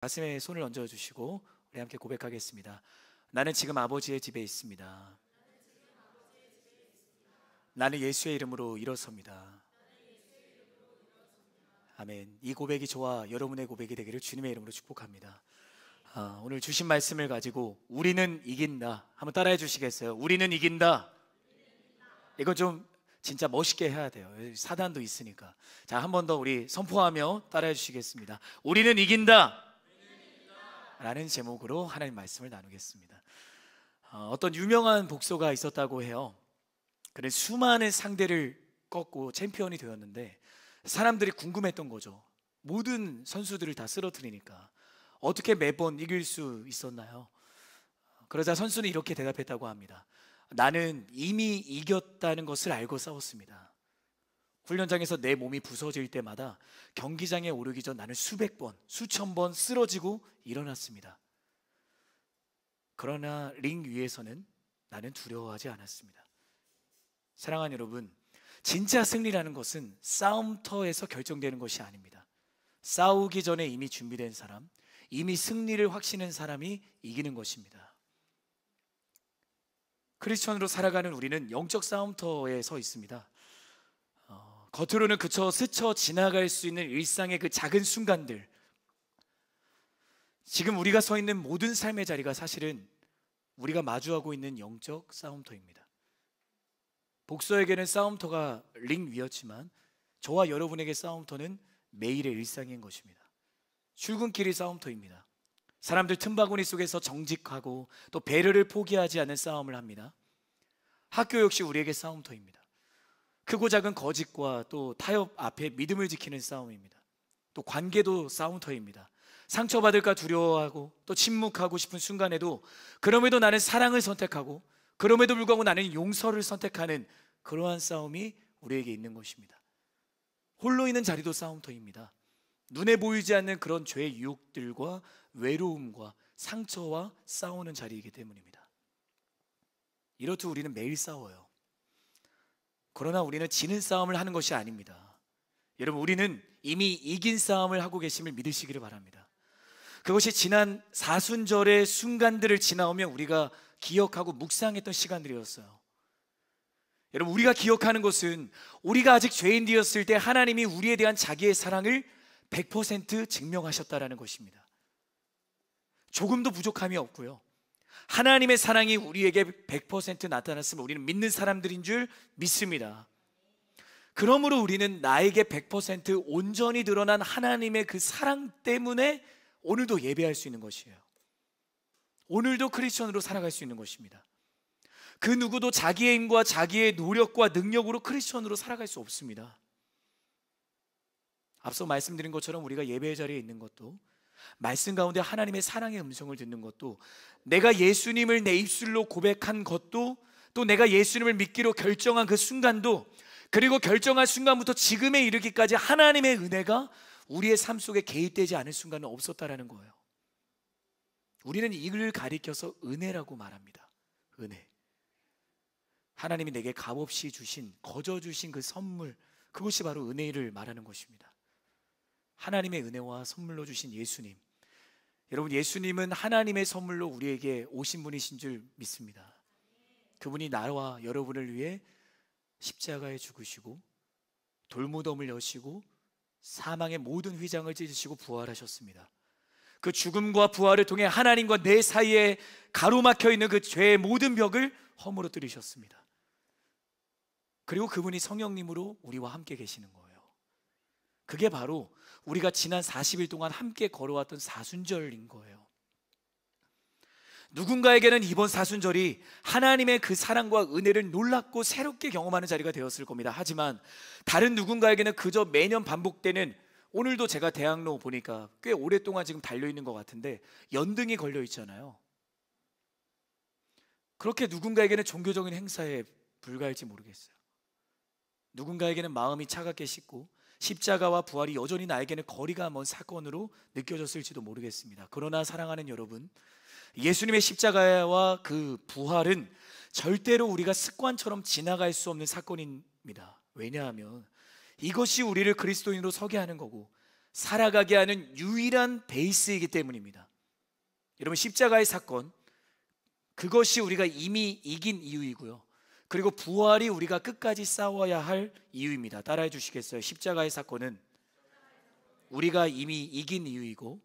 가슴에 손을 얹어주시고 우리 함께 고백하겠습니다. 나는 지금 아버지의 집에 있습니다. 나는 예수의 이름으로 일어섭니다. 아멘. 이 고백이 저와 여러분의 고백이 되기를 주님의 이름으로 축복합니다. 오늘 주신 말씀을 가지고 우리는 이긴다 한번 따라해 주시겠어요? 우리는 이긴다. 이건 좀 진짜 멋있게 해야 돼요. 사단도 있으니까. 자, 한 번 더 우리 선포하며 따라해 주시겠습니다. 우리는 이긴다 라는 제목으로 하나님 말씀을 나누겠습니다. 어떤 유명한 복서가 있었다고 해요. 그는 수많은 상대를 꺾고 챔피언이 되었는데 사람들이 궁금했던 거죠. 모든 선수들을 다 쓰러뜨리니까 어떻게 매번 이길 수 있었나요? 그러자 선수는 이렇게 대답했다고 합니다. 나는 이미 이겼다는 것을 알고 싸웠습니다. 훈련장에서 내 몸이 부서질 때마다 경기장에 오르기 전 나는 수백 번, 수천 번 쓰러지고 일어났습니다. 그러나 링 위에서는 나는 두려워하지 않았습니다. 사랑하는 여러분, 진짜 승리라는 것은 싸움터에서 결정되는 것이 아닙니다. 싸우기 전에 이미 준비된 사람, 이미 승리를 확신한 사람이 이기는 것입니다. 크리스천으로 살아가는 우리는 영적 싸움터에 서 있습니다. 겉으로는 그저 스쳐 지나갈 수 있는 일상의 그 작은 순간들, 지금 우리가 서 있는 모든 삶의 자리가 사실은 우리가 마주하고 있는 영적 싸움터입니다. 복서에게는 싸움터가 링 위였지만 저와 여러분에게 싸움터는 매일의 일상인 것입니다. 출근길이 싸움터입니다. 사람들 틈바구니 속에서 정직하고 또 배려를 포기하지 않는 싸움을 합니다. 학교 역시 우리에게 싸움터입니다. 크고 작은 거짓과 또 타협 앞에 믿음을 지키는 싸움입니다. 또 관계도 싸움터입니다. 상처받을까 두려워하고 또 침묵하고 싶은 순간에도 그럼에도 나는 사랑을 선택하고 그럼에도 불구하고 나는 용서를 선택하는 그러한 싸움이 우리에게 있는 것입니다. 홀로 있는 자리도 싸움터입니다. 눈에 보이지 않는 그런 죄의 유혹들과 외로움과 상처와 싸우는 자리이기 때문입니다. 이렇듯 우리는 매일 싸워요. 그러나 우리는 지는 싸움을 하는 것이 아닙니다. 여러분, 우리는 이미 이긴 싸움을 하고 계심을 믿으시기를 바랍니다. 그것이 지난 사순절의 순간들을 지나오면 우리가 기억하고 묵상했던 시간들이었어요. 여러분, 우리가 기억하는 것은 우리가 아직 죄인 되었을 때 하나님이 우리에 대한 자기의 사랑을 100% 증명하셨다라는 것입니다. 조금도 부족함이 없고요. 하나님의 사랑이 우리에게 100% 나타났으면 우리는 믿는 사람들인 줄 믿습니다. 그러므로 우리는 나에게 100% 온전히 드러난 하나님의 그 사랑 때문에 오늘도 예배할 수 있는 것이에요. 오늘도 크리스천으로 살아갈 수 있는 것입니다. 그 누구도 자기의 힘과 자기의 노력과 능력으로 크리스천으로 살아갈 수 없습니다. 앞서 말씀드린 것처럼 우리가 예배의 자리에 있는 것도, 말씀 가운데 하나님의 사랑의 음성을 듣는 것도, 내가 예수님을 내 입술로 고백한 것도, 또 내가 예수님을 믿기로 결정한 그 순간도, 그리고 결정한 순간부터 지금에 이르기까지 하나님의 은혜가 우리의 삶 속에 개입되지 않은 순간은 없었다라는 거예요. 우리는 이를 가리켜서 은혜라고 말합니다. 은혜. 하나님이 내게 값없이 주신, 거저 주신 그 선물, 그것이 바로 은혜를 말하는 것입니다. 하나님의 은혜와 선물로 주신 예수님, 여러분, 예수님은 하나님의 선물로 우리에게 오신 분이신 줄 믿습니다. 그분이 나와 여러분을 위해 십자가에 죽으시고 돌무덤을 여시고 사망의 모든 휘장을 찢으시고 부활하셨습니다. 그 죽음과 부활을 통해 하나님과 내 사이에 가로막혀 있는 그 죄의 모든 벽을 허물어뜨리셨습니다. 그리고 그분이 성령님으로 우리와 함께 계시는 거예요. 그게 바로 우리가 지난 40일 동안 함께 걸어왔던 사순절인 거예요. 누군가에게는 이번 사순절이 하나님의 그 사랑과 은혜를 놀랍고 새롭게 경험하는 자리가 되었을 겁니다. 하지만 다른 누군가에게는 그저 매년 반복되는, 오늘도 제가 대학로 보니까 꽤 오랫동안 지금 달려있는 것 같은데 연등이 걸려 있잖아요. 그렇게 누군가에게는 종교적인 행사에 불과할지 모르겠어요. 누군가에게는 마음이 차갑게 식고 십자가와 부활이 여전히 나에게는 거리가 먼 사건으로 느껴졌을지도 모르겠습니다. 그러나 사랑하는 여러분, 예수님의 십자가와 그 부활은 절대로 우리가 습관처럼 지나갈 수 없는 사건입니다. 왜냐하면 이것이 우리를 그리스도인으로 서게 하는 거고, 살아가게 하는 유일한 베이스이기 때문입니다. 여러분, 십자가의 사건, 그것이 우리가 이미 이긴 이유이고요, 그리고 부활이 우리가 끝까지 싸워야 할 이유입니다. 따라해 주시겠어요? 십자가의 사건은 우리가 이미 이긴 이유이고,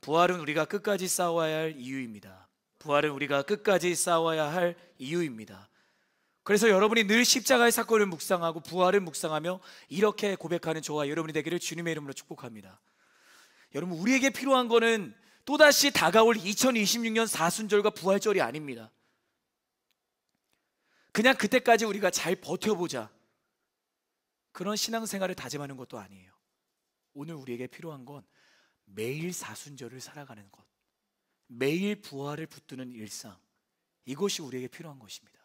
부활은 우리가 끝까지 싸워야 할 이유입니다. 부활은 우리가 끝까지 싸워야 할 이유입니다. 그래서 여러분이 늘 십자가의 사건을 묵상하고 부활을 묵상하며 이렇게 고백하는 저와 여러분이 되기를 주님의 이름으로 축복합니다. 여러분, 우리에게 필요한 거는 또다시 다가올 2026년 사순절과 부활절이 아닙니다. 그냥 그때까지 우리가 잘 버텨보자, 그런 신앙생활을 다짐하는 것도 아니에요. 오늘 우리에게 필요한 건 매일 사순절을 살아가는 것, 매일 부활을 붙드는 일상, 이것이 우리에게 필요한 것입니다.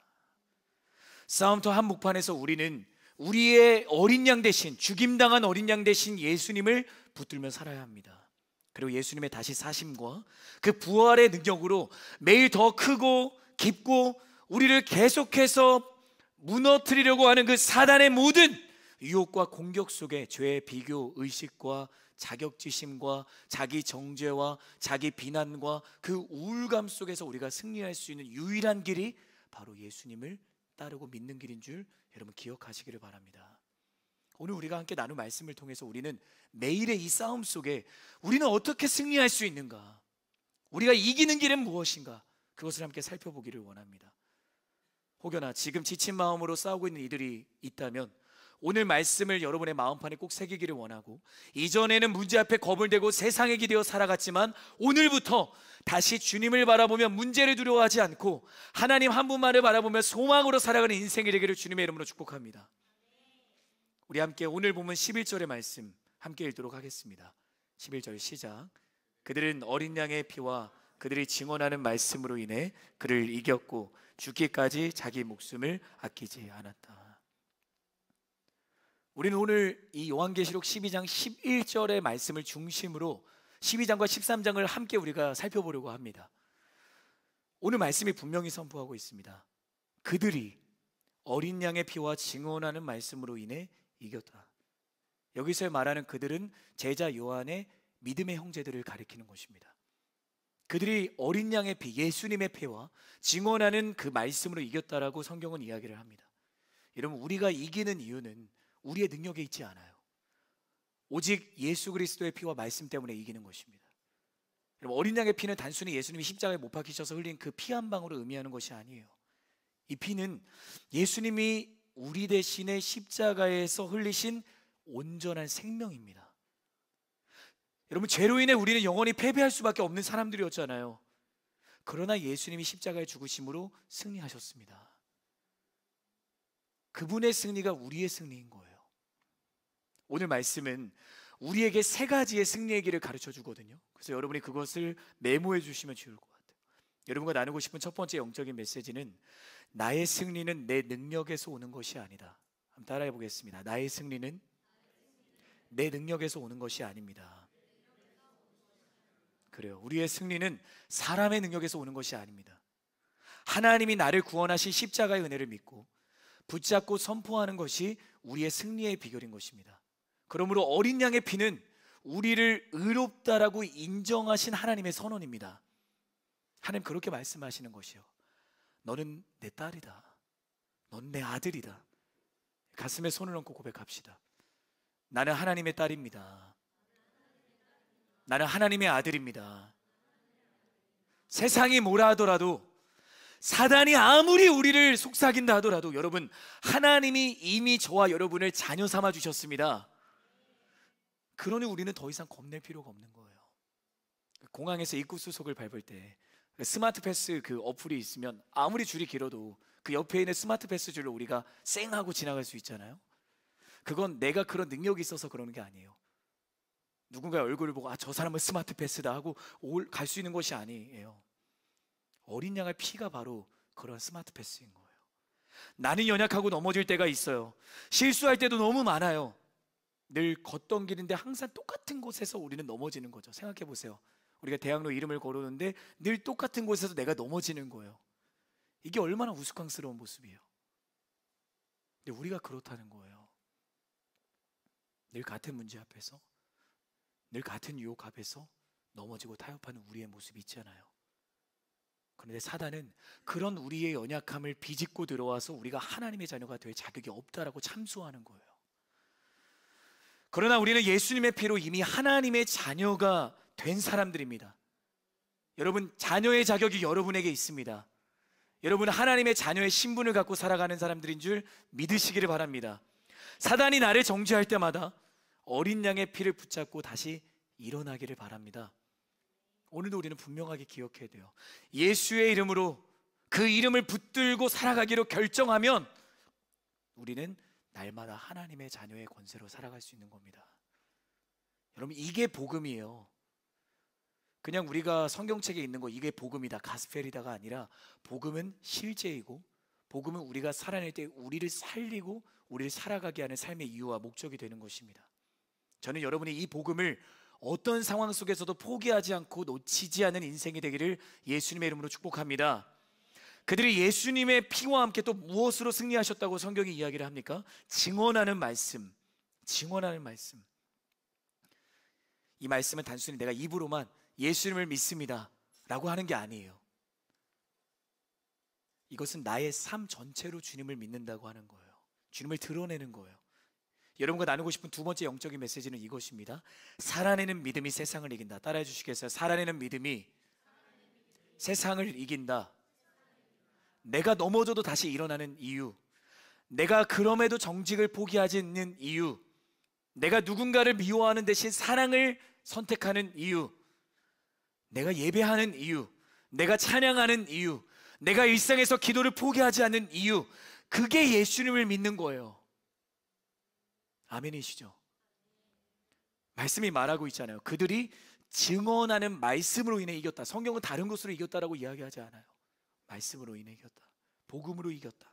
싸움터 한복판에서 우리는 우리의 어린 양 대신, 죽임당한 어린 양 대신 예수님을 붙들며 살아야 합니다. 그리고 예수님의 다시 사심과 그 부활의 능력으로 매일 더 크고 깊고 우리를 계속해서 무너뜨리려고 하는 그 사단의 모든 유혹과 공격 속에 죄의 비교, 의식과 자격지심과 자기 정죄와 자기 비난과 그 우울감 속에서 우리가 승리할 수 있는 유일한 길이 바로 예수님을 따르고 믿는 길인 줄 여러분 기억하시기를 바랍니다. 오늘 우리가 함께 나눈 말씀을 통해서 우리는 매일의 이 싸움 속에 우리는 어떻게 승리할 수 있는가, 우리가 이기는 길은 무엇인가, 그것을 함께 살펴보기를 원합니다. 혹여나 지금 지친 마음으로 싸우고 있는 이들이 있다면 오늘 말씀을 여러분의 마음판에 꼭 새기기를 원하고, 이전에는 문제 앞에 겁을 대고 세상에 기대어 살아갔지만 오늘부터 다시 주님을 바라보며 문제를 두려워하지 않고 하나님 한 분만을 바라보며 소망으로 살아가는 인생이 되기를 주님의 이름으로 축복합니다. 우리 함께 오늘 보면 11절의 말씀 함께 읽도록 하겠습니다. 11절 시작. 그들은 어린 양의 피와 그들이 증언하는 말씀으로 인해 그를 이겼고 죽기까지 자기 목숨을 아끼지 않았다. 우리는 오늘 이 요한계시록 12장 11절의 말씀을 중심으로 12장과 13장을 함께 우리가 살펴보려고 합니다. 오늘 말씀이 분명히 선포하고 있습니다. 그들이 어린 양의 피와 증언하는 말씀으로 인해 이겼다. 여기서 말하는 그들은 제자 요한의 믿음의 형제들을 가리키는 것입니다. 그들이 어린 양의 피, 예수님의 피와 증언하는 그 말씀으로 이겼다라고 성경은 이야기를 합니다. 여러분, 우리가 이기는 이유는 우리의 능력에 있지 않아요. 오직 예수 그리스도의 피와 말씀 때문에 이기는 것입니다. 여러분, 어린 양의 피는 단순히 예수님이 십자가에 못 박히셔서 흘린 그 피 한 방울을 의미하는 것이 아니에요. 이 피는 예수님이 우리 대신에 십자가에서 흘리신 온전한 생명입니다. 여러분, 죄로 인해 우리는 영원히 패배할 수밖에 없는 사람들이었잖아요. 그러나 예수님이 십자가에 죽으심으로 승리하셨습니다. 그분의 승리가 우리의 승리인 거예요. 오늘 말씀은 우리에게 세 가지의 승리의 길을 가르쳐 주거든요. 그래서 여러분이 그것을 메모해 주시면 좋을 것 같아요. 여러분과 나누고 싶은 첫 번째 영적인 메시지는 나의 승리는 내 능력에서 오는 것이 아니다. 한번 따라해 보겠습니다. 나의 승리는 내 능력에서 오는 것이 아닙니다. 그래요. 우리의 승리는 사람의 능력에서 오는 것이 아닙니다. 하나님이 나를 구원하신 십자가의 은혜를 믿고 붙잡고 선포하는 것이 우리의 승리의 비결인 것입니다. 그러므로 어린 양의 피는 우리를 의롭다라고 인정하신 하나님의 선언입니다. 하나님 그렇게 말씀하시는 것이요, 너는 내 딸이다, 넌 내 아들이다. 가슴에 손을 얹고 고백합시다. 나는 하나님의 딸입니다. 나는 하나님의 아들입니다. 세상이 뭐라 하더라도, 사단이 아무리 우리를 속삭인다 하더라도 여러분, 하나님이 이미 저와 여러분을 자녀 삼아 주셨습니다. 그러니 우리는 더 이상 겁낼 필요가 없는 거예요. 공항에서 입국 수속을 밟을 때 스마트 패스 그 어플이 있으면 아무리 줄이 길어도 그 옆에 있는 스마트 패스 줄로 우리가 쌩 하고 지나갈 수 있잖아요. 그건 내가 그런 능력이 있어서 그러는 게 아니에요. 누군가의 얼굴을 보고 저 사람은 스마트 패스다 하고 갈 수 있는 것이 아니에요. 어린 양의 피가 바로 그런 스마트 패스인 거예요. 나는 연약하고 넘어질 때가 있어요. 실수할 때도 너무 많아요. 늘 걷던 길인데 항상 똑같은 곳에서 우리는 넘어지는 거죠. 생각해 보세요. 우리가 대학로 이름을 걸었는데 늘 똑같은 곳에서 내가 넘어지는 거예요. 이게 얼마나 우스꽝스러운 모습이에요. 근데 우리가 그렇다는 거예요. 늘 같은 문제 앞에서, 늘 같은 유혹 앞에서 넘어지고 타협하는 우리의 모습이 있잖아요. 그런데 사단은 그런 우리의 연약함을 비집고 들어와서 우리가 하나님의 자녀가 될 자격이 없다라고 참소하는 거예요. 그러나 우리는 예수님의 피로 이미 하나님의 자녀가 된 사람들입니다. 여러분, 자녀의 자격이 여러분에게 있습니다. 여러분은 하나님의 자녀의 신분을 갖고 살아가는 사람들인 줄 믿으시기를 바랍니다. 사단이 나를 정죄할 때마다 어린 양의 피를 붙잡고 다시 일어나기를 바랍니다. 오늘도 우리는 분명하게 기억해야 돼요. 예수의 이름으로 그 이름을 붙들고 살아가기로 결정하면 우리는 날마다 하나님의 자녀의 권세로 살아갈 수 있는 겁니다. 여러분, 이게 복음이에요. 그냥 우리가 성경책에 있는 거 이게 복음이다, 가스펠이다가 아니라 복음은 실제이고, 복음은 우리가 살아낼 때 우리를 살리고 우리를 살아가게 하는 삶의 이유와 목적이 되는 것입니다. 저는 여러분이 이 복음을 어떤 상황 속에서도 포기하지 않고 놓치지 않은 인생이 되기를 예수님의 이름으로 축복합니다. 그들이 예수님의 피와 함께 또 무엇으로 승리하셨다고 성경이 이야기를 합니까? 증언하는 말씀, 증언하는 말씀. 이 말씀은 단순히 내가 입으로만 예수님을 믿습니다 라고 하는 게 아니에요. 이것은 나의 삶 전체로 주님을 믿는다고 하는 거예요. 주님을 드러내는 거예요. 여러분과 나누고 싶은 두 번째 영적인 메시지는 이것입니다. 살아내는 믿음이 세상을 이긴다. 따라해 주시겠어요? 살아내는 믿음이 세상을 이긴다. 내가 넘어져도 다시 일어나는 이유, 내가 그럼에도 정직을 포기하지 않는 이유, 내가 누군가를 미워하는 대신 사랑을 선택하는 이유, 내가 예배하는 이유, 내가 찬양하는 이유, 내가 일상에서 기도를 포기하지 않는 이유, 그게 예수님을 믿는 거예요. 아멘이시죠? 말씀이 말하고 있잖아요. 그들이 증언하는 말씀으로 인해 이겼다. 성경은 다른 것으로 이겼다라고 이야기하지 않아요. 말씀으로 인해 이겼다. 복음으로 이겼다.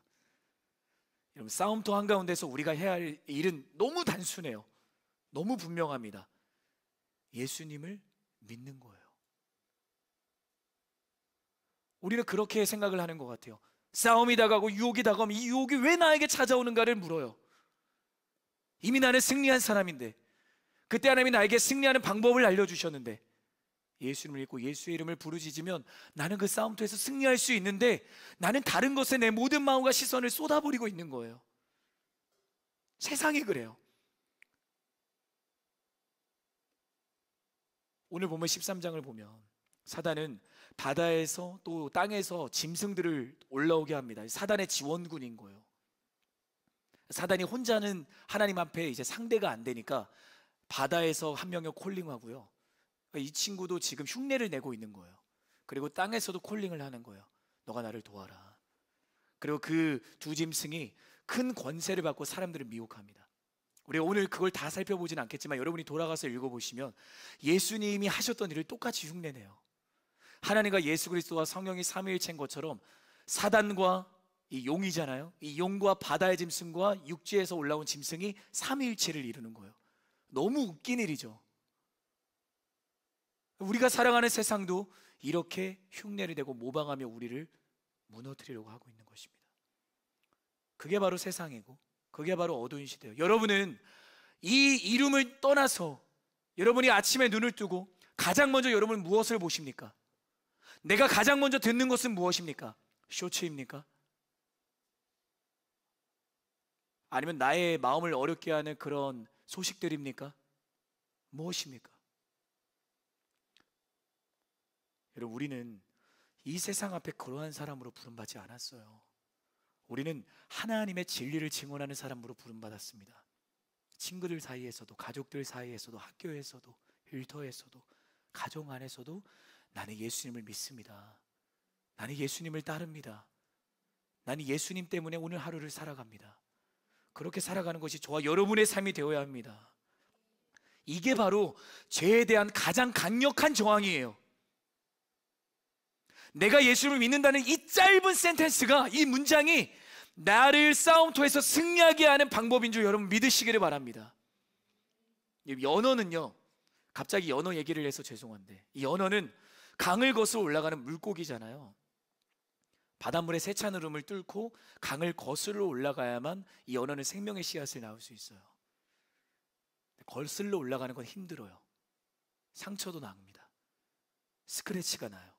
여러분, 싸움터 한가운데서 우리가 해야 할 일은 너무 단순해요. 너무 분명합니다. 예수님을 믿는 거예요. 우리는 그렇게 생각을 하는 것 같아요. 싸움이 다가오고 유혹이 다가오면 이 유혹이 왜 나에게 찾아오는가를 물어요. 이미 나는 승리한 사람인데, 그때 하나님이 나에게 승리하는 방법을 알려주셨는데, 예수님을 믿고 예수의 이름을 부르짖으면 나는 그 싸움터에서 승리할 수 있는데, 나는 다른 것에 내 모든 마음과 시선을 쏟아버리고 있는 거예요. 세상이 그래요. 오늘 보면 13장을 보면 사단은 바다에서 또 땅에서 짐승들을 올라오게 합니다. 사단의 지원군인 거예요. 사단이 혼자는 하나님 앞에 이제 상대가 안 되니까 바다에서 한 명을 콜링하고요. 이 친구도 지금 흉내를 내고 있는 거예요. 그리고 땅에서도 콜링을 하는 거예요. 너가 나를 도와라. 그리고 그 두 짐승이 큰 권세를 받고 사람들을 미혹합니다. 우리가 오늘 그걸 다 살펴보진 않겠지만 여러분이 돌아가서 읽어보시면 예수님이 하셨던 일을 똑같이 흉내내요. 하나님과 예수 그리스도와 성령이 삼위일체인 것처럼 사단과 이 용이잖아요. 이 용과 바다의 짐승과 육지에서 올라온 짐승이 삼위일체를 이루는 거예요. 너무 웃긴 일이죠. 우리가 살아가는 세상도 이렇게 흉내를 내고 모방하며 우리를 무너뜨리려고 하고 있는 것입니다. 그게 바로 세상이고 그게 바로 어두운 시대예요. 여러분은 이 이름을 떠나서 여러분이 아침에 눈을 뜨고 가장 먼저 여러분은 무엇을 보십니까? 내가 가장 먼저 듣는 것은 무엇입니까? 쇼츠입니까? 아니면 나의 마음을 어렵게 하는 그런 소식들입니까? 무엇입니까? 여러분, 우리는 이 세상 앞에 그러한 사람으로 부름받지 않았어요. 우리는 하나님의 진리를 증언하는 사람으로 부름받았습니다. 친구들 사이에서도, 가족들 사이에서도, 학교에서도, 일터에서도, 가정 안에서도 나는 예수님을 믿습니다. 나는 예수님을 따릅니다. 나는 예수님 때문에 오늘 하루를 살아갑니다. 그렇게 살아가는 것이 저와 여러분의 삶이 되어야 합니다. 이게 바로 죄에 대한 가장 강력한 저항이에요. 내가 예수님을 믿는다는 이 짧은 센텐스가, 이 문장이 나를 싸움터에서 승리하게 하는 방법인 줄 여러분 믿으시기를 바랍니다. 연어는요, 갑자기 연어 얘기를 해서 죄송한데, 이 연어는 강을 거슬러 올라가는 물고기잖아요. 바닷물의 세찬 흐름을 뚫고 강을 거슬러 올라가야만 이 연어는 생명의 씨앗을 낳을 수 있어요. 거슬러 올라가는 건 힘들어요. 상처도 납니다. 스크래치가 나요.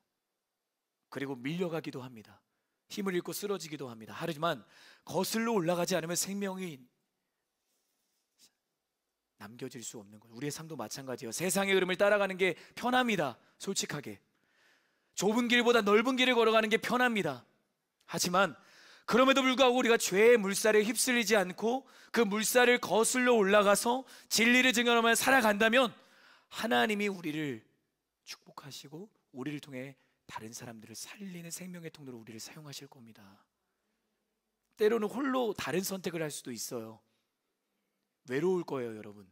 그리고 밀려가기도 합니다. 힘을 잃고 쓰러지기도 합니다. 하지만 거슬러 올라가지 않으면 생명이 남겨질 수 없는 거예요. 우리의 삶도 마찬가지예요. 세상의 흐름을 따라가는 게 편합니다. 솔직하게 좁은 길보다 넓은 길을 걸어가는 게 편합니다. 하지만 그럼에도 불구하고 우리가 죄의 물살에 휩쓸리지 않고 그 물살을 거슬러 올라가서 진리를 증언하며 살아간다면 하나님이 우리를 축복하시고 우리를 통해 다른 사람들을 살리는 생명의 통로로 우리를 사용하실 겁니다. 때로는 홀로 다른 선택을 할 수도 있어요. 외로울 거예요, 여러분.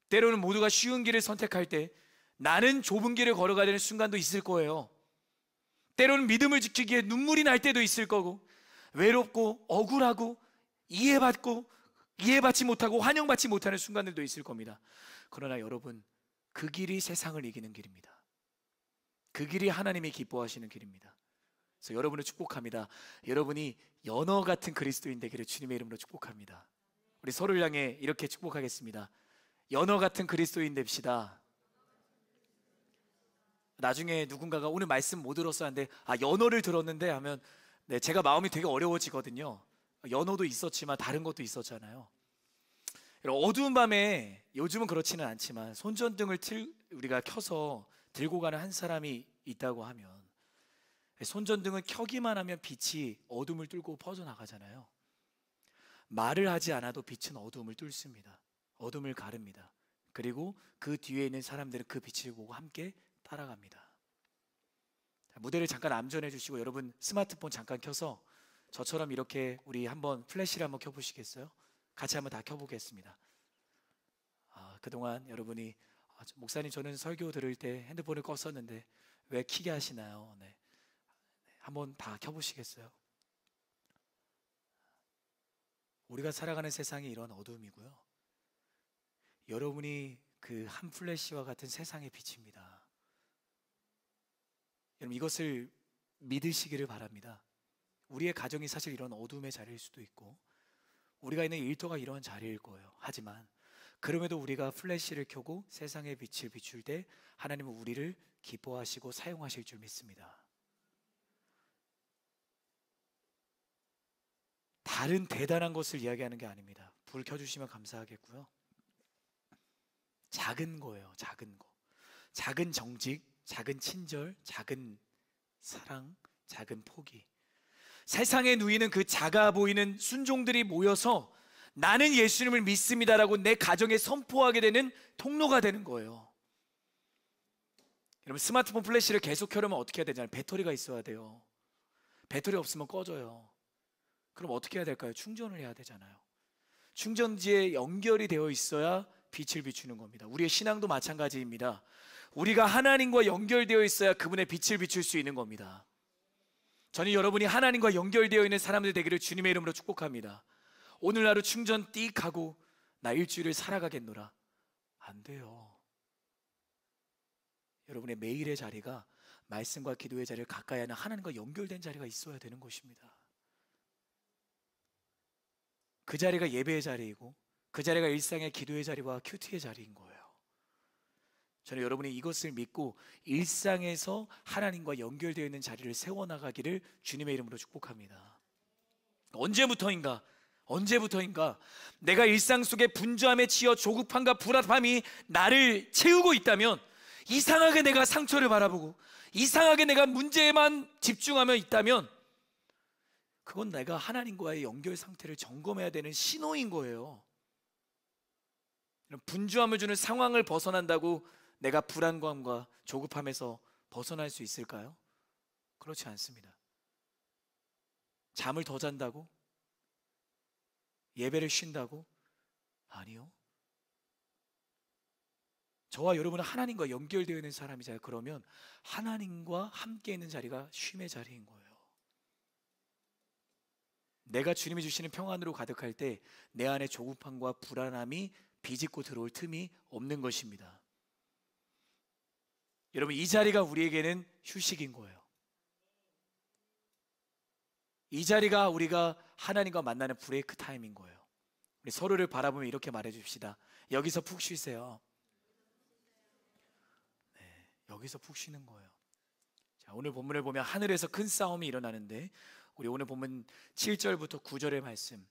때로는 모두가 쉬운 길을 선택할 때 나는 좁은 길을 걸어가야 되는 순간도 있을 거예요. 때로는 믿음을 지키기에 눈물이 날 때도 있을 거고, 외롭고 억울하고 이해받지 못하고 환영받지 못하는 순간들도 있을 겁니다. 그러나 여러분, 그 길이 세상을 이기는 길입니다. 그 길이 하나님이 기뻐하시는 길입니다. 그래서 여러분을 축복합니다. 여러분이 연어 같은 그리스도인 되기를 주님의 이름으로 축복합니다. 우리 서로를 향해 이렇게 축복하겠습니다. 연어 같은 그리스도인 됩시다. 나중에 누군가가 오늘 말씀 못 들었어 하는데 연어를 들었는데 하면 제가 마음이 되게 어려워지거든요. 연어도 있었지만 다른 것도 있었잖아요. 어두운 밤에, 요즘은 그렇지는 않지만 손전등을 우리가 켜서 들고 가는 한 사람이 있다고 하면 손전등은 켜기만 하면 빛이 어둠을 뚫고 퍼져나가잖아요. 말을 하지 않아도 빛은 어둠을 뚫습니다. 어둠을 가릅니다. 그리고 그 뒤에 있는 사람들은 그 빛을 보고 함께 따라갑니다. 무대를 잠깐 암전해 주시고 여러분 스마트폰 잠깐 켜서 저처럼 이렇게 우리 한번 플래시를 한번 켜보시겠어요? 같이 한번 다 켜보겠습니다. 그동안 여러분이 목사님 저는 설교 들을 때 핸드폰을 껐었는데 왜 켜게 하시나요? 네. 한번 다 켜보시겠어요? 우리가 살아가는 세상이 이런 어둠이고요. 여러분이 그 한 플래시와 같은 세상의 빛입니다. 여러분 이것을 믿으시기를 바랍니다. 우리의 가정이 사실 이런 어둠의 자리일 수도 있고 우리가 있는 일터가 이런 자리일 거예요. 하지만 그럼에도 우리가 플래시를 켜고 세상의 빛을 비출 때 하나님은 우리를 기뻐하시고 사용하실 줄 믿습니다. 다른 대단한 것을 이야기하는 게 아닙니다. 불 켜주시면 감사하겠고요. 작은 거예요. 작은 거. 작은 정직, 작은 친절, 작은 사랑, 작은 포기. 세상에 누이는 그 작아 보이는 순종들이 모여서 나는 예수님을 믿습니다라고 내 가정에 선포하게 되는 통로가 되는 거예요. 여러분 스마트폰 플래시를 계속 켜려면 어떻게 해야 되잖아요. 배터리가 있어야 돼요. 배터리 없으면 꺼져요. 그럼 어떻게 해야 될까요? 충전을 해야 되잖아요. 충전지에 연결이 되어 있어야 빛을 비추는 겁니다. 우리의 신앙도 마찬가지입니다. 우리가 하나님과 연결되어 있어야 그분의 빛을 비출 수 있는 겁니다. 저는 여러분이 하나님과 연결되어 있는 사람들 되기를 주님의 이름으로 축복합니다. 오늘 하루 충전 띡 하고 나 일주일을 살아가겠노라. 안 돼요. 여러분의 매일의 자리가 말씀과 기도의 자리를 가까이 하는 하나님과 연결된 자리가 있어야 되는 것입니다. 그 자리가 예배의 자리이고 그 자리가 일상의 기도의 자리와 큐티의 자리인 거예요. 저는 여러분이 이것을 믿고 일상에서 하나님과 연결되어 있는 자리를 세워나가기를 주님의 이름으로 축복합니다. 언제부터인가 내가 일상 속에 분주함에 치여 조급함과 불안함이 나를 채우고 있다면, 이상하게 내가 상처를 바라보고 이상하게 내가 문제에만 집중하며 있다면 그건 내가 하나님과의 연결 상태를 점검해야 되는 신호인 거예요. 분주함을 주는 상황을 벗어난다고 내가 불안감과 조급함에서 벗어날 수 있을까요? 그렇지 않습니다. 잠을 더 잔다고? 예배를 쉰다고? 아니요. 저와 여러분은 하나님과 연결되어 있는 사람이잖아요. 그러면 하나님과 함께 있는 자리가 쉼의 자리인 거예요. 내가 주님이 주시는 평안으로 가득할 때 내 안에 조급함과 불안함이 비집고 들어올 틈이 없는 것입니다. 여러분, 이 자리가 우리에게는 휴식인 거예요. 이 자리가 우리가 하나님과 만나는 브레이크 타임인 거예요. 우리 서로를 바라보며 이렇게 말해 줍시다. 여기서 푹 쉬세요. 네, 여기서 푹 쉬는 거예요. 자, 오늘 본문을 보면 하늘에서 큰 싸움이 일어나는데, 우리 오늘 본문 7절부터 9절의 말씀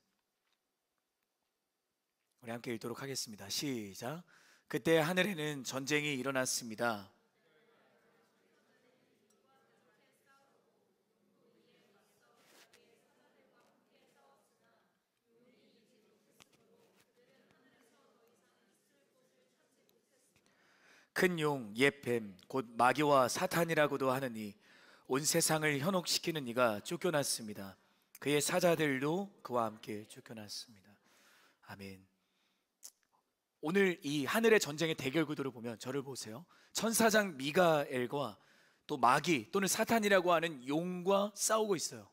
우리 함께 읽도록 하겠습니다. 시작. 그때 하늘에는 전쟁이 일어났습니다. 큰 용, 옛뱀, 곧 마귀와 사탄이라고도 하느니 온 세상을 현혹시키는 이가 쫓겨났습니다. 그의 사자들도 그와 함께 쫓겨났습니다. 아멘. 오늘 이 하늘의 전쟁의 대결 구도를 보면 저를 보세요. 천사장 미가엘과 또 마귀 또는 사탄이라고 하는 용과 싸우고 있어요.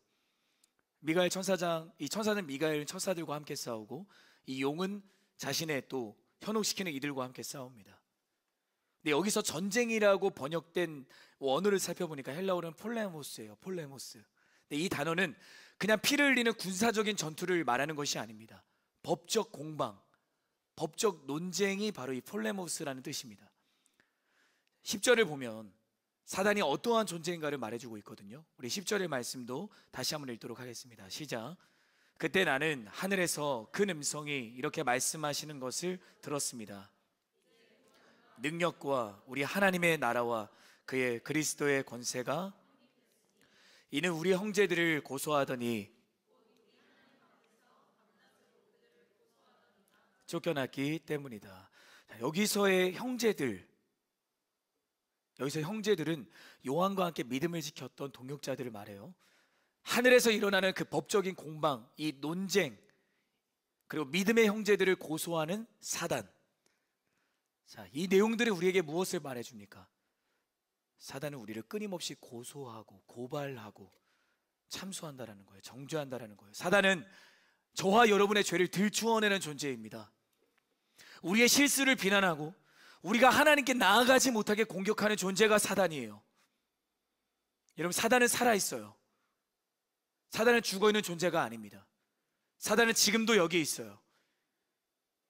미가엘 천사장, 이 천사는 미가엘 천사들과 함께 싸우고, 이 용은 자신의 또 현혹시키는 이들과 함께 싸웁니다. 근데 여기서 전쟁이라고 번역된 원어를 살펴보니까 헬라어는 폴레모스예요. 폴레모스. 근데 이 단어는 그냥 피를 흘리는 군사적인 전투를 말하는 것이 아닙니다. 법적 공방, 법적 논쟁이 바로 이 폴레모스라는 뜻입니다. 10절을 보면 사단이 어떠한 존재인가를 말해주고 있거든요. 우리 10절의 말씀도 다시 한번 읽도록 하겠습니다. 시작. 그때 나는 하늘에서 큰 음성이 이렇게 말씀하시는 것을 들었습니다. 능력과 우리 하나님의 나라와 그의 그리스도의 권세가 이는 우리 형제들을 고소하더니 쫓겨났기 때문이다. 자, 여기서의 형제들은 요한과 함께 믿음을 지켰던 동역자들을 말해요. 하늘에서 일어나는 그 법적인 공방, 이 논쟁, 그리고 믿음의 형제들을 고소하는 사단. 자, 이 내용들이 우리에게 무엇을 말해줍니까? 사단은 우리를 끊임없이 고소하고 고발하고 참수한다라는 거예요. 정죄한다라는 거예요. 사단은 저와 여러분의 죄를 들추어내는 존재입니다. 우리의 실수를 비난하고 우리가 하나님께 나아가지 못하게 공격하는 존재가 사단이에요. 여러분, 사단은 살아있어요. 사단은 죽어있는 존재가 아닙니다. 사단은 지금도 여기 있어요.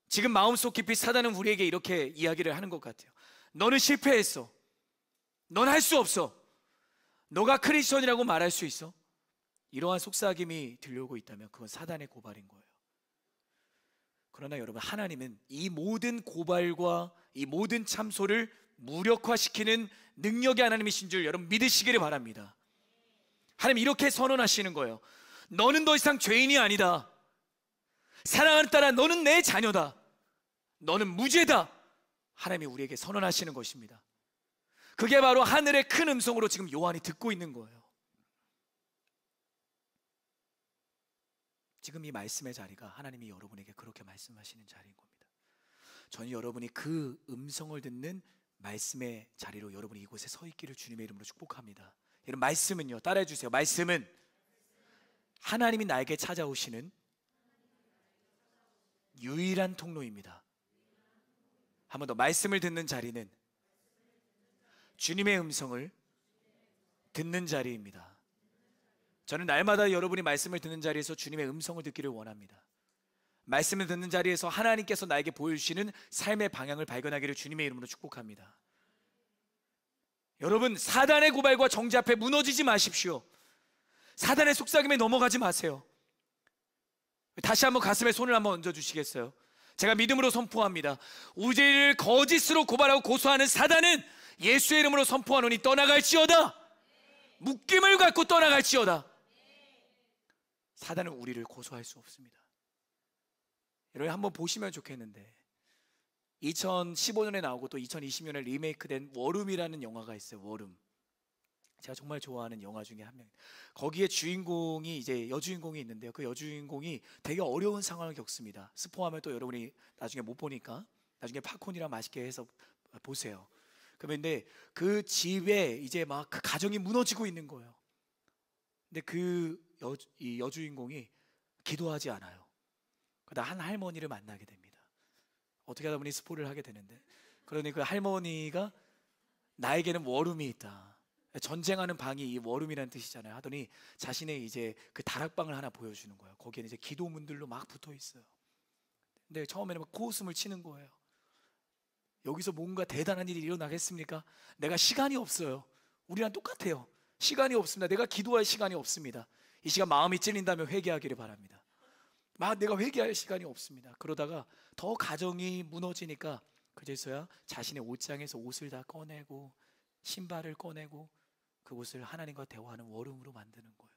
지금 마음속 깊이 사단은 우리에게 이렇게 이야기를 하는 것 같아요. 너는 실패했어. 넌 할 수 없어. 너가 크리스천이라고 말할 수 있어? 이러한 속삭임이 들려오고 있다면 그건 사단의 고발인 거예요. 그러나 여러분, 하나님은 이 모든 고발과 이 모든 참소를 무력화시키는 능력의 하나님이신 줄 여러분 믿으시기를 바랍니다. 하나님 이렇게 선언하시는 거예요. 너는 더 이상 죄인이 아니다. 사랑하는 딸아, 너는 내 자녀다. 너는 무죄다. 하나님이 우리에게 선언하시는 것입니다. 그게 바로 하늘의 큰 음성으로 지금 요한이 듣고 있는 거예요. 지금 이 말씀의 자리가 하나님이 여러분에게 그렇게 말씀하시는 자리인 겁니다. 저는 여러분이 그 음성을 듣는 말씀의 자리로 여러분이 이곳에 서 있기를 주님의 이름으로 축복합니다. 여러분, 말씀은요, 따라해 주세요. 말씀은 하나님이 나에게 찾아오시는 유일한 통로입니다. 한 번 더, 말씀을 듣는 자리는 주님의 음성을 듣는 자리입니다. 저는 날마다 여러분이 말씀을 듣는 자리에서 주님의 음성을 듣기를 원합니다. 말씀을 듣는 자리에서 하나님께서 나에게 보여주시는 삶의 방향을 발견하기를 주님의 이름으로 축복합니다. 여러분, 사단의 고발과 정죄 앞에 무너지지 마십시오. 사단의 속삭임에 넘어가지 마세요. 다시 한번 가슴에 손을 한번 얹어주시겠어요? 제가 믿음으로 선포합니다. 우리를 거짓으로 고발하고 고소하는 사단은 예수의 이름으로 선포하노니 떠나갈지어다. 묶임을 갖고 떠나갈지어다. 사단은 우리를 고소할 수 없습니다. 여러분, 한번 보시면 좋겠는데 2015년에 나오고 또 2020년에 리메이크된 워룸이라는 영화가 있어요. 워룸. 제가 정말 좋아하는 영화 중에 한 명. 거기에 주인공이 이제 여주인공이 있는데요. 그 여주인공이 되게 어려운 상황을 겪습니다. 스포하면 또 여러분이 나중에 못 보니까 나중에 팝콘이랑 맛있게 해서 보세요. 그런데 그 집에 이제 막 그 가정이 무너지고 있는 거예요. 근데 이 여주인공이 기도하지 않아요. 그러다 한 할머니를 만나게 됩니다. 어떻게 하다 보니 스포를 하게 되는데, 그러니 그 할머니가 나에게는 워룸이 있다. 전쟁하는 방이 이 워룸이라는 뜻이잖아요. 하더니 자신의 이제 그 다락방을 하나 보여주는 거예요. 거기에는 이제 기도문들로 막 붙어 있어요. 근데 처음에는 막 코웃음을 치는 거예요. 여기서 뭔가 대단한 일이 일어나겠습니까? 내가 시간이 없어요. 우리랑 똑같아요. 시간이 없습니다. 내가 기도할 시간이 없습니다. 이 시간 마음이 찔린다면 회개하기를 바랍니다. 내가 회개할 시간이 없습니다. 그러다가 더 가정이 무너지니까 그제서야 자신의 옷장에서 옷을 다 꺼내고 신발을 꺼내고 그곳을 하나님과 대화하는 워룸으로 만드는 거예요.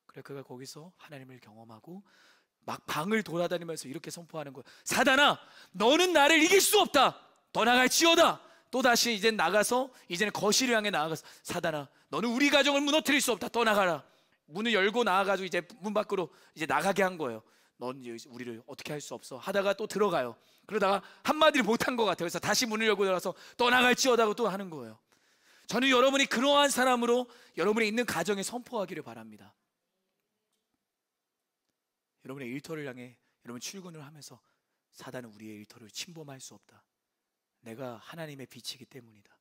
그래 그가 거기서 하나님을 경험하고 막 방을 돌아다니면서 이렇게 선포하는 거예요. 사단아, 너는 나를 이길 수 없다. 떠나갈지어다. 또다시 이제 나가서 이제는 거실을 향해 나아가서 사단아, 너는 우리 가정을 무너뜨릴 수 없다. 떠나가라. 문을 열고 나와가지고 이제 문 밖으로 이제 나가게 한 거예요. 넌 우리를 어떻게 할 수 없어 하다가 또 들어가요. 그러다가 한마디를 못한 것 같아요. 그래서 다시 문을 열고 들어가서 떠나갈지어다고 또 하는 거예요. 저는 여러분이 그러한 사람으로 여러분이 있는 가정에 선포하기를 바랍니다. 여러분의 일터를 향해 여러분 출근을 하면서 사단은 우리의 일터를 침범할 수 없다. 내가 하나님의 빛이기 때문이다.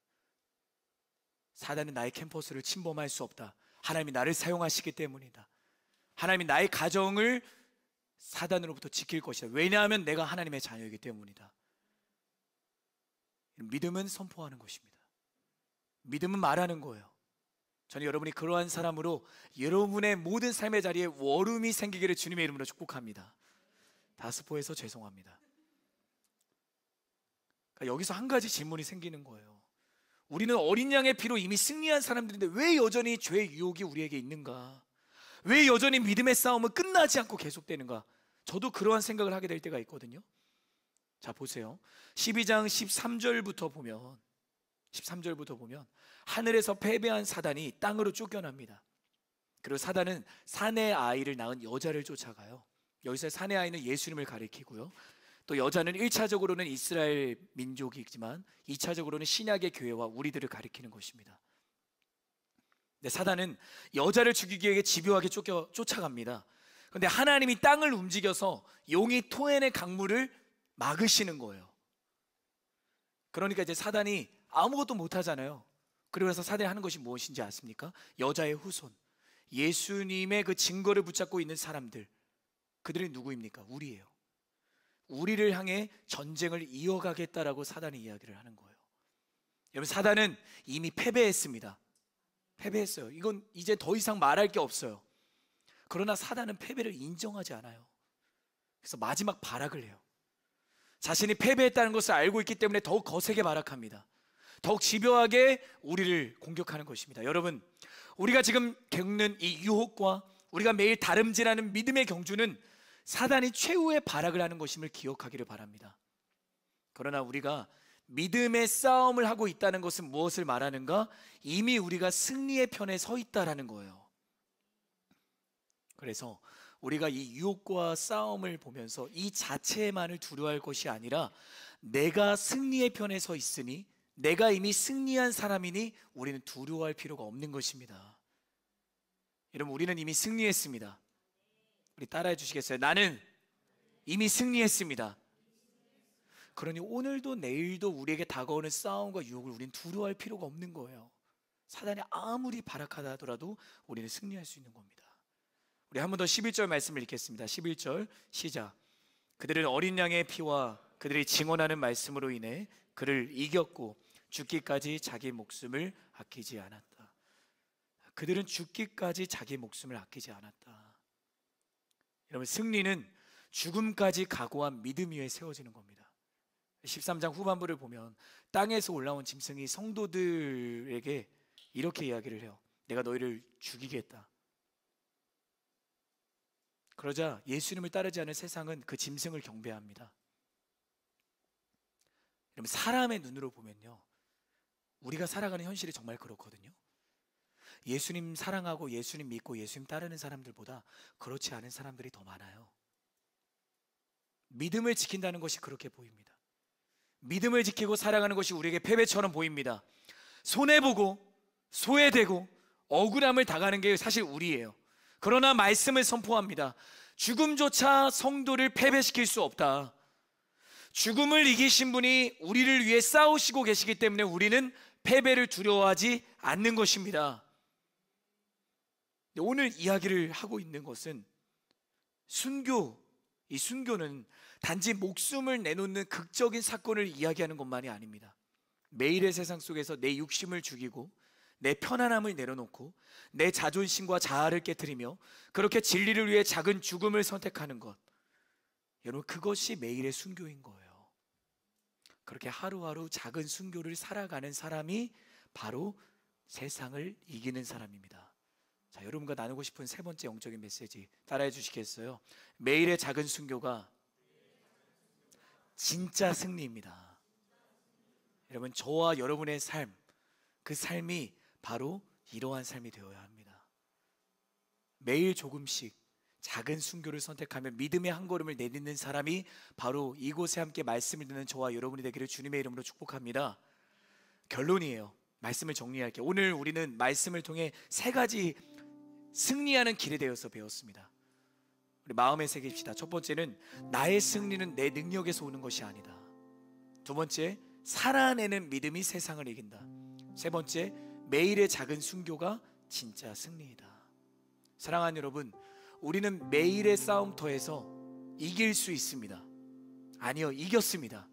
사단은 나의 캠퍼스를 침범할 수 없다. 하나님이 나를 사용하시기 때문이다. 하나님이 나의 가정을 사단으로부터 지킬 것이다. 왜냐하면 내가 하나님의 자녀이기 때문이다. 믿음은 선포하는 것입니다. 믿음은 말하는 거예요. 저는 여러분이 그러한 사람으로 여러분의 모든 삶의 자리에 워룸이 생기기를 주님의 이름으로 축복합니다. 다 스포해서 죄송합니다. 그러니까 여기서 한 가지 질문이 생기는 거예요. 우리는 어린 양의 피로 이미 승리한 사람들인데 왜 여전히 죄의 유혹이 우리에게 있는가? 왜 여전히 믿음의 싸움은 끝나지 않고 계속되는가? 저도 그러한 생각을 하게 될 때가 있거든요. 자 보세요. 12장 13절부터 보면 하늘에서 패배한 사단이 땅으로 쫓겨납니다. 그리고 사단은 사내 아이를 낳은 여자를 쫓아가요. 여기서 사내 아이는 예수님을 가리키고요. 또 여자는 1차적으로는 이스라엘 민족이지만 2차적으로는 신약의 교회와 우리들을 가리키는 것입니다. 근데 사단은 여자를 죽이기 위해 집요하게 쫓아갑니다. 그런데 하나님이 땅을 움직여서 용이 토해낸 강물을 막으시는 거예요. 그러니까 이제 사단이 아무것도 못하잖아요. 그러면서 사단이 하는 것이 무엇인지 아십니까? 여자의 후손, 예수님의 그 증거를 붙잡고 있는 사람들, 그들이 누구입니까? 우리예요. 우리를 향해 전쟁을 이어가겠다라고 사단이 이야기를 하는 거예요. 여러분, 사단은 이미 패배했습니다. 패배했어요. 이건 이제 더 이상 말할 게 없어요. 그러나 사단은 패배를 인정하지 않아요. 그래서 마지막 발악을 해요. 자신이 패배했다는 것을 알고 있기 때문에 더욱 거세게 발악합니다. 더욱 집요하게 우리를 공격하는 것입니다. 여러분, 우리가 지금 겪는 이 유혹과 우리가 매일 다름질하는 믿음의 경주는 사단이 최후의 발악을 하는 것임을 기억하기를 바랍니다. 그러나 우리가 믿음의 싸움을 하고 있다는 것은 무엇을 말하는가? 이미 우리가 승리의 편에 서 있다라는 거예요. 그래서 우리가 이 유혹과 싸움을 보면서 이 자체만을 두려워할 것이 아니라 내가 승리의 편에 서 있으니, 내가 이미 승리한 사람이니 우리는 두려워할 필요가 없는 것입니다. 여러분, 우리는 이미 승리했습니다. 우리 따라해 주시겠어요? 나는 이미 승리했습니다. 그러니 오늘도 내일도 우리에게 다가오는 싸움과 유혹을 우리는 두려워할 필요가 없는 거예요. 사단이 아무리 발악하다 하더라도 우리는 승리할 수 있는 겁니다. 우리 한 번 더 11절 말씀을 읽겠습니다. 11절 시작. 그들은 어린 양의 피와 그들이 증언하는 말씀으로 인해 그를 이겼고 죽기까지 자기 목숨을 아끼지 않았다. 그들은 죽기까지 자기 목숨을 아끼지 않았다. 여러분, 승리는 죽음까지 각오한 믿음 위에 세워지는 겁니다. 13장 후반부를 보면 땅에서 올라온 짐승이 성도들에게 이렇게 이야기를 해요. 내가 너희를 죽이겠다. 그러자 예수님을 따르지 않은 세상은 그 짐승을 경배합니다. 여러분, 사람의 눈으로 보면요, 우리가 살아가는 현실이 정말 그렇거든요. 예수님 사랑하고 예수님 믿고 예수님 따르는 사람들보다 그렇지 않은 사람들이 더 많아요. 믿음을 지킨다는 것이 그렇게 보입니다. 믿음을 지키고 살아가는 것이 우리에게 패배처럼 보입니다. 손해보고 소외되고 억울함을 당하는 게 사실 우리예요. 그러나 말씀을 선포합니다. 죽음조차 성도를 패배시킬 수 없다. 죽음을 이기신 분이 우리를 위해 싸우시고 계시기 때문에 우리는 패배를 두려워하지 않는 것입니다. 오늘 이야기를 하고 있는 것은 순교, 이 순교는 단지 목숨을 내놓는 극적인 사건을 이야기하는 것만이 아닙니다. 매일의 세상 속에서 내 육심을 죽이고 내 편안함을 내려놓고 내 자존심과 자아를 깨트리며 그렇게 진리를 위해 작은 죽음을 선택하는 것, 여러분, 그것이 매일의 순교인 거예요. 그렇게 하루하루 작은 순교를 살아가는 사람이 바로 세상을 이기는 사람입니다. 자, 여러분과 나누고 싶은 세 번째 영적인 메시지 따라해 주시겠어요? 매일의 작은 순교가 진짜 승리입니다. 여러분, 저와 여러분의 삶, 그 삶이 바로 이러한 삶이 되어야 합니다. 매일 조금씩 작은 순교를 선택하며 믿음의 한 걸음을 내딛는 사람이 바로 이곳에 함께 말씀을 듣는 저와 여러분이 되기를 주님의 이름으로 축복합니다. 결론이에요. 말씀을 정리할게요. 오늘 우리는 말씀을 통해 세 가지 승리하는 길에 대해서 배웠습니다. 우리 마음에 새깁시다. 첫 번째는 나의 승리는 내 능력에서 오는 것이 아니다. 두 번째, 살아내는 믿음이 세상을 이긴다. 세 번째, 매일의 작은 순교가 진짜 승리이다. 사랑하는 여러분, 우리는 매일의 싸움터에서 이길 수 있습니다. 아니요, 이겼습니다.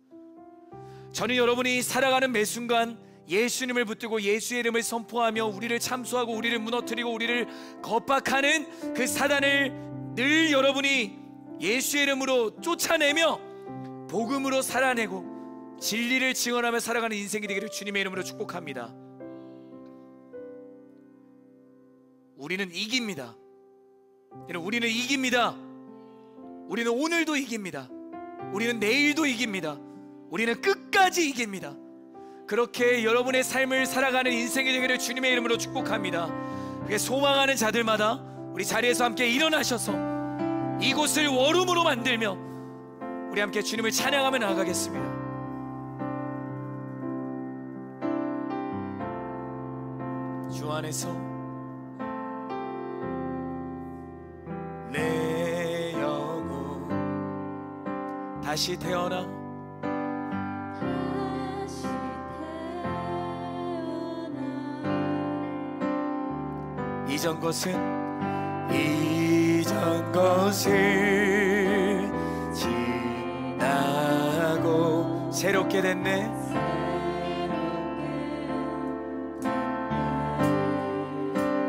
저는 여러분이 살아가는 매 순간 예수님을 붙들고 예수의 이름을 선포하며 우리를 참수하고 우리를 무너뜨리고 우리를 겁박하는 그 사단을 늘 여러분이 예수의 이름으로 쫓아내며 복음으로 살아내고 진리를 증언하며 살아가는 인생이 되기를 주님의 이름으로 축복합니다. 우리는 이깁니다. 우리는 이깁니다. 우리는 오늘도 이깁니다. 우리는 내일도 이깁니다. 우리는 끝까지 이깁니다. 그렇게 여러분의 삶을 살아가는 인생이 되기를 주님의 이름으로 축복합니다. 그게 소망하는 자들마다 우리 자리에서 함께 일어나셔서 이곳을 워룸으로 만들며 우리 함께 주님을 찬양하며 나아가겠습니다. 주 안에서 내 영혼 다시 태어나 이전 것을 지나고 새롭게 됐네.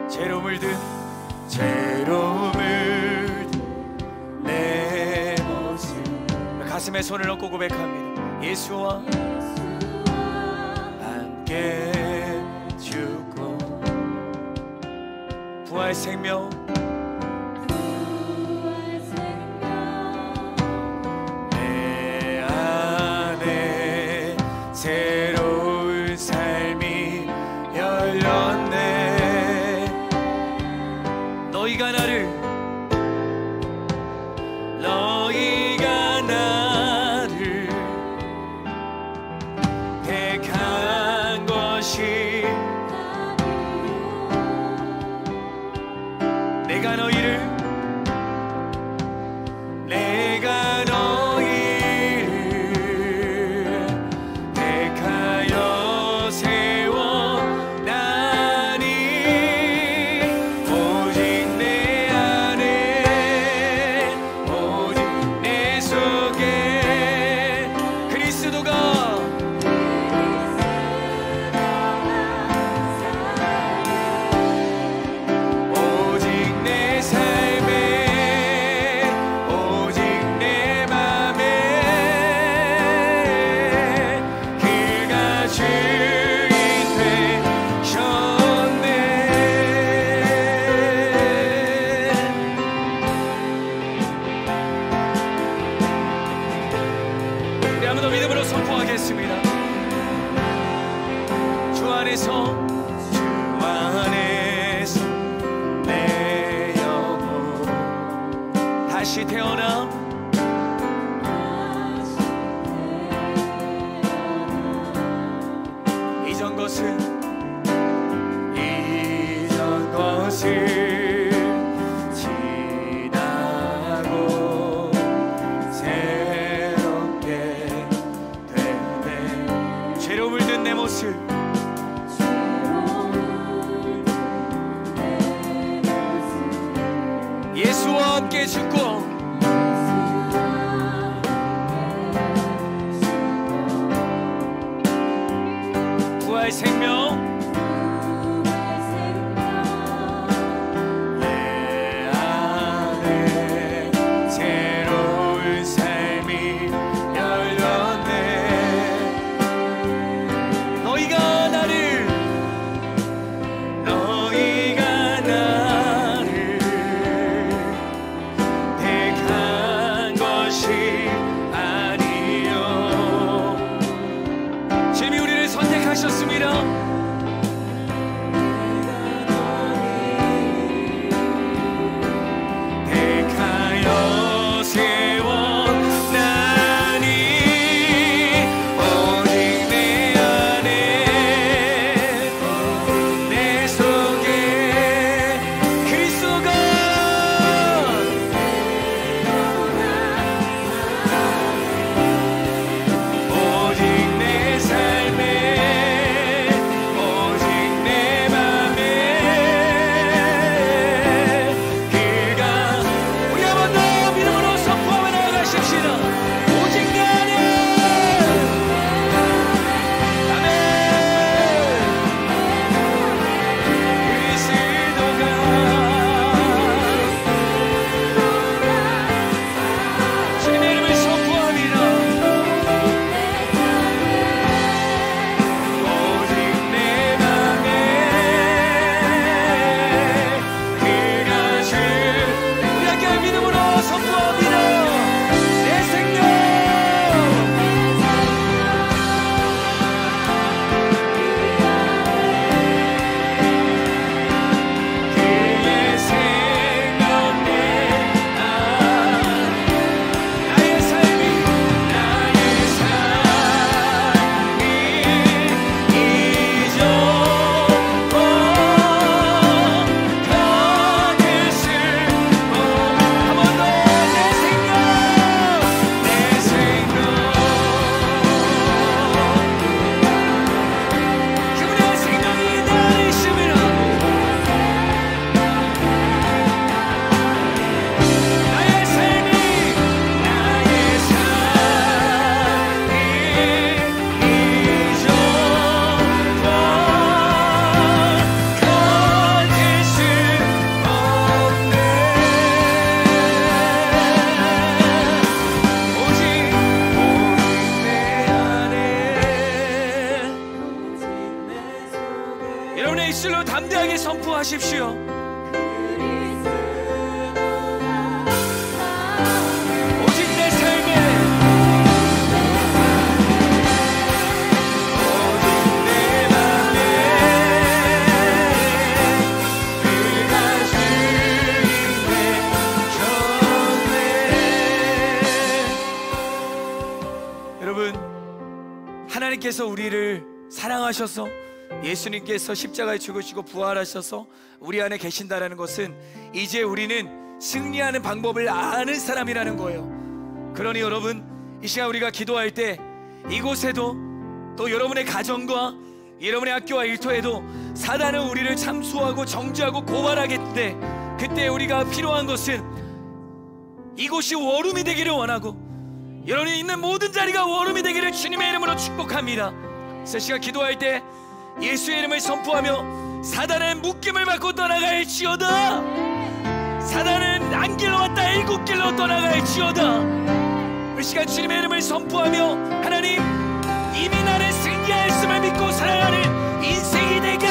죄로 물든 내 모습 가슴에 손을 얹고 고백합니다. 예수와 함께 죽고 부활 생명 내 안에 새로운 삶이 열렸네. 너희가 나를 택한 것이 내가 너희를 택하여 세워나니 오직 내 안에 오직 내 속에 그리스도가 오직 내 삶에 오직 내 맘에 그가 주인 되셨네. 우리 한 번 더 믿음으로 선포하겠습니다. 주 안에서 내 영혼 다시 태어나 이전 것을 지나고 새롭게 됐네. 죄로 물든 내 모습 예수와 함께 죽고 여러분의 입술로 담대하게 선포하십시오. 오직 내 삶에 하나님께서 우리를 사랑하셔서 예수님께서 십자가에 죽으시고 부활하셔서 우리 안에 계신다는 것은 이제 우리는 승리하는 방법을 아는 사람이라는 거예요. 그러니 여러분, 이 시간 우리가 기도할 때 이곳에도 또 여러분의 가정과 여러분의 학교와 일터에도 사단은 우리를 참수하고 정죄하고 고발하겠는데, 그때 우리가 필요한 것은 이곳이 워룸이 되기를 원하고 여러분이 있는 모든 자리가 워룸이 되기를 주님의 이름으로 축복합니다. 그래서 시간 기도할 때 예수의 이름을 선포하며 사단의 묶임을 받고 떠나갈지어다. 사단은 한 길로 왔다 7길로 떠나갈지어다. 이 시간 주님의 이름을 선포하며 하나님, 이미 나는 승리하였음을 믿고 살아가는 인생이 되게